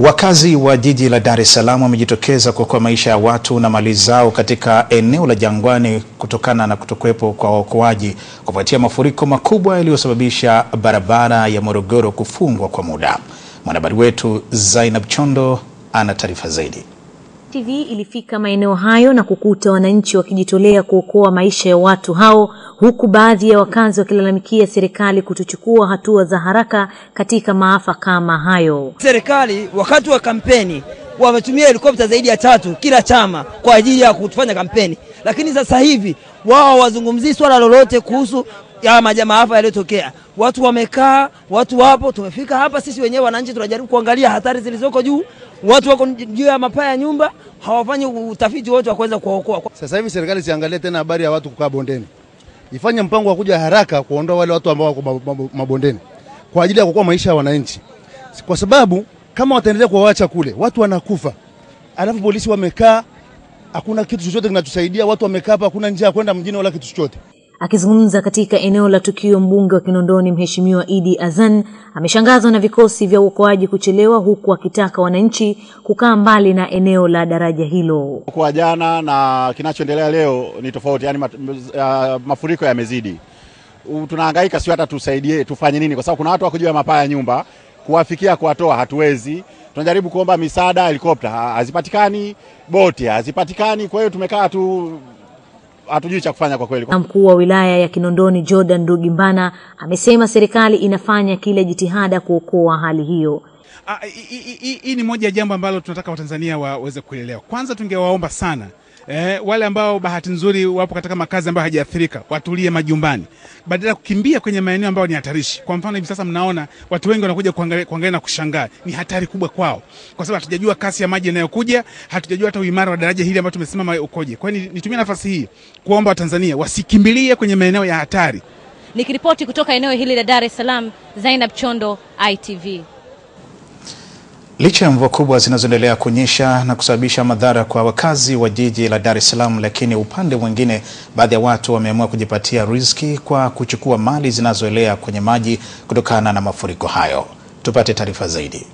Wakazi wa jiji la Dar es Salaam wamejitokeza kuokoa maisha ya watu na mali zao katika eneo la Jangwani kutokana na kutokuwepo kwa waokoaji kufuatia mafuriko makubwa yaliyosababisha barabara ya Morogoro kufungwa kwa muda. Mwanahabari wetu Zainab Chondo ana taarifa zaidi. TV ilifika maeneo hayo na kukuta wananchi wakijitolea kuokoa maisha ya watu hao, huku baadhi ya wakazi wakilalamikia serikali kutochukua hatua za haraka katika maafa kama hayo. Serikali wakati wa kampeni wametumia helikopta zaidi ya 3 kila chama kwa ajili ya kufanya kampeni, lakini sasa hivi wao wazungumzii swala lolote kuhusu ya maafa yaliyotokea. Watu wamekaa, watu wapo, tumefika hapa sisi wenyewe wananchi tunajaribu kuangalia hatari zilizoko juu. Watu wako juu ya mapaa ya nyumba, hawafanyi utafiti wote wa kuweza kuokoa. Sasa hivi serikali siangalie tena habari ya watu kukaa bondeni. Ifanye mpango wa kuja haraka kuondoa wale watu ambao wako mabondeni kwa ajili ya kuokoa maisha ya wananchi. Kwa sababu kama wataendelea kuwaacha kule, watu wanakufa. Alafu polisi wamekaa, hakuna kitu chochote kinachosaidia, watu wamekaa hapa, hakuna njia ya kwenda mjini wala kitu chochote. Akizungumza katika eneo la tukio, mbunge wa Kinondoni Mheshimiwa Idi Azan ameshangazwa na vikosi vya uokoaji kuchelewa, huku akitaka wananchi kukaa mbali na eneo la daraja hilo. Kwa jana na kinachoendelea leo ni tofauti, yani mafuriko yamezidi. Tunahangaika sio hata tusaidie tufanye nini, kwa sababu kuna watu wako juu ya mapaa ya nyumba, kuwafikia kuwatoa hatuwezi. Tunajaribu kuomba misaada, helikopta hazipatikani, boti hazipatikani, kwa hiyo tumekaa tu hatujui cha kufanya kwa kweli. Mkuu wa wilaya ya Kinondoni Jordan Ndugimbana amesema serikali inafanya kila jitihada kuokoa hali hiyo. Hii ni moja ya jambo ambalo tunataka Watanzania waweze kuelewa. Kwanza tungewaomba sana wale ambao bahati nzuri wapo katika makazi ambayo hajaathirika watulie majumbani badala ya kukimbia kwenye maeneo ambayo ni hatarishi. Kwa mfano hivi sasa mnaona watu wengi wanakuja kuangalia na kushangaa. Ni hatari kubwa kwao kwa sababu hatujajua kasi ya maji yanayokuja, hatujajua hata uimara wa daraja hili ambalo tumesimama ukoje. Kwa hiyo nitumie nafasi hii kuomba Watanzania wasikimbilie kwenye maeneo ya hatari. Nikiripoti kutoka eneo hili la Dar es Salaam, Zainab Chondo, ITV. Licha ya mvua kubwa zinazoendelea kunyesha na kusababisha madhara kwa wakazi wa jiji la Dar es Salaam, lakini upande mwingine baadhi ya watu wameamua kujipatia riziki kwa kuchukua mali zinazoelea kwenye maji kutokana na mafuriko hayo. Tupate taarifa zaidi.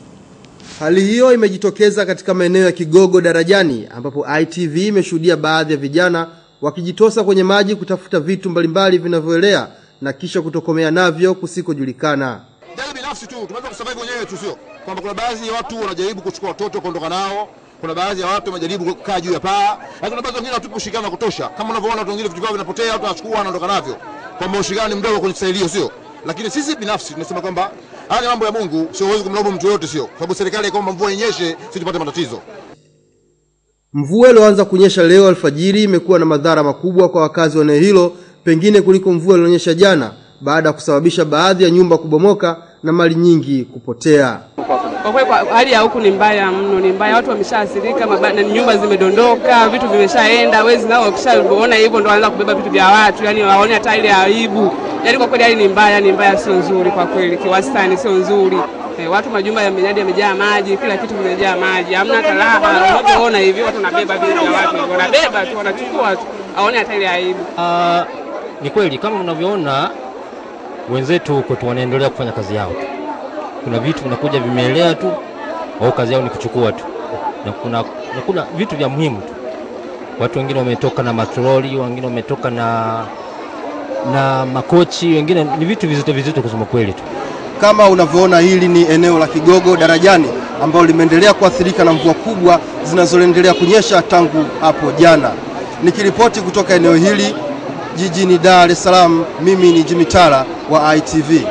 Hali hiyo imejitokeza katika maeneo ya Kigogo Darajani, ambapo ITV imeshuhudia baadhi ya vijana wakijitosa kwenye maji kutafuta vitu mbalimbali vinavyoelea na kisha kutokomea navyo kusikojulikana. Jana binafsi tu tunaweza kusurvive wenyewe tu, sio kwamba kuna baadhi ya watu wanajaribu kuchukua watoto kuondoka nao, kuna baadhi ya watu wanajaribu kukaa juu ya paa, lakini kuna baadhi wengine watu kushikana kutosha. Kama unavyoona watu wengine vitu vyao vinapotea, watu wanachukua wanaondoka navyo. Kwa ushirikiano mdogo kwenye staili sio. Lakini sisi binafsi tunasema kwamba haya ni mambo ya Mungu, sio uwezo kumlaumu mtu yote, sio. Kwa sababu serikali ikomba mvua inyeshe sisi tupate matatizo. Mvua iliyoanza kunyesha leo alfajiri imekuwa na madhara makubwa kwa wakazi wa eneo hilo, pengine kuliko mvua iliyonyesha jana, baada ya kusababisha baadhi ya nyumba kubomoka na mali nyingi kupotea. Kwa kweli hali ya huku ni mbaya mno, ni mbaya. Watu wameshaathirika, nyumba zimedondoka, vitu vimeshaenda. Wezi nao wakishaona hivyo ndo wanaanza kubeba vitu vya watu, yani waone hata ile aibu. Yani kwa kweli hali ni mbaya, sio nzuri kwa kweli, kiwastani sio nzuri. Watu majumba yamejaa maji, kila kitu kimejaa maji. Hamna hata raha. Unapoona hivi watu wanabeba vitu vya watu, wanabeba tu, wanachukua tu, aone hata ile aibu. Ni kweli kama mnavyoona wenzetu huko tu wanaendelea kufanya kazi yao. Kuna vitu vinakuja vimeelea tu, au kazi yao ni kuchukua tu. Na kuna vitu vya muhimu tu. Watu wengine wametoka na matroli, wengine wametoka na makochi, wengine ni vitu vizito kusema kweli tu. Kama unavyoona hili ni eneo la Kigogo Darajani ambalo limeendelea kuathirika na mvua kubwa zinazoendelea kunyesha tangu hapo jana. Nikiripoti kutoka eneo hili jijini Dar es Salaam, mimi ni Jimmy Tala wa ITV.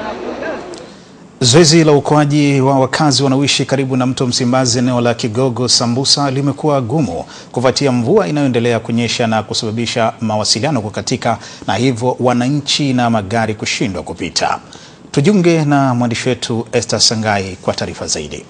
Zoezi la uokoaji wa wakazi wanaoishi karibu na mto Msimbazi eneo la Kigogo Sambusa limekuwa gumu kufuatia mvua inayoendelea kunyesha na kusababisha mawasiliano kukatika, na hivyo wananchi na magari kushindwa kupita. Tujiunge na mwandishi wetu Esther Sangai kwa taarifa zaidi.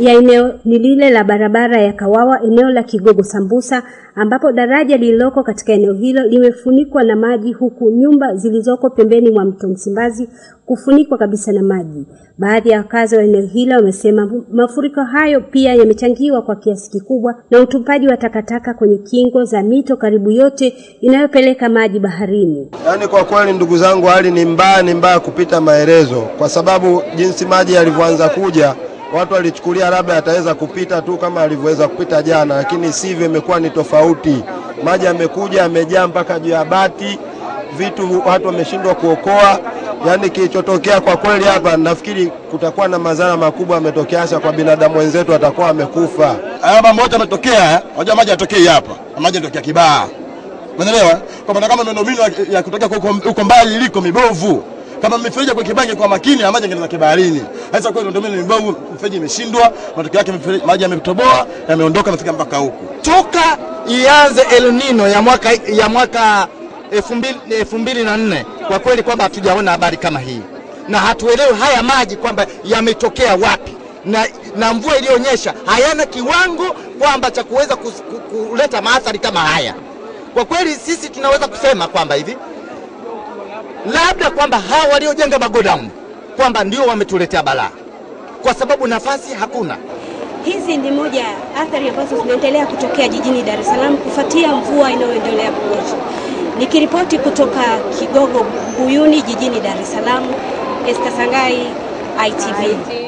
Ya eneo ni lile la barabara ya Kawawa, eneo la Kigogo Sambusa, ambapo daraja lililoko katika eneo hilo limefunikwa na maji, huku nyumba zilizoko pembeni mwa mto Msimbazi kufunikwa kabisa na maji. Baadhi ya wakazi wa eneo hilo wamesema mafuriko hayo pia yamechangiwa kwa kiasi kikubwa na utupaji wa takataka kwenye kingo za mito karibu yote inayopeleka maji baharini. Yaani kwa kweli ndugu zangu, hali ni mbaya kupita maelezo, kwa sababu jinsi maji yalivyoanza kuja watu walichukulia labda yataweza kupita tu kama alivyoweza kupita jana, lakini sivyo, imekuwa ni tofauti. Maji yamekuja yamejaa mpaka juu ya bati, vitu watu wameshindwa kuokoa. Yani kilichotokea kwa kweli hapa, nafikiri kutakuwa na madhara makubwa yametokea, hasa kwa binadamu wenzetu, atakuwa wamekufa. Haya mambo yote yametokea, unajua maji yatokei hapa, maji yanatokea Kibaha. Umeelewa? Kwa maana kama miundombinu ya kutokea huko mbali iliko mibovu, kama mifereji kwa Kibaha kwa makini, maji yangeenda Kibaharini. Sasa kwa miundombinu mibovu, mifereji imeshindwa, matokeo yake maji yametoboa, yameondoka nafika mpaka huku. Toka ianze El Nino ya mwaka 2004 kwa kweli kwamba hatujaona habari kama hii, na hatuelewi haya maji kwamba yametokea wapi, na mvua iliyonyesha hayana kiwango kwamba cha kuweza kuleta maathari kama haya. Kwa kweli sisi tunaweza kusema kwamba hivi labda kwamba hao waliojenga magodown kwamba ndio wametuletea balaa, kwa sababu nafasi hakuna. Hizi ni moja athari ambazo zinaendelea kutokea jijini Dar es Salaam kufuatia mvua inayoendelea kunyesha. Nikiripoti kutoka Kigogo Mbuyuni jijini Dar es Salaam, Esther Sangai, ITV.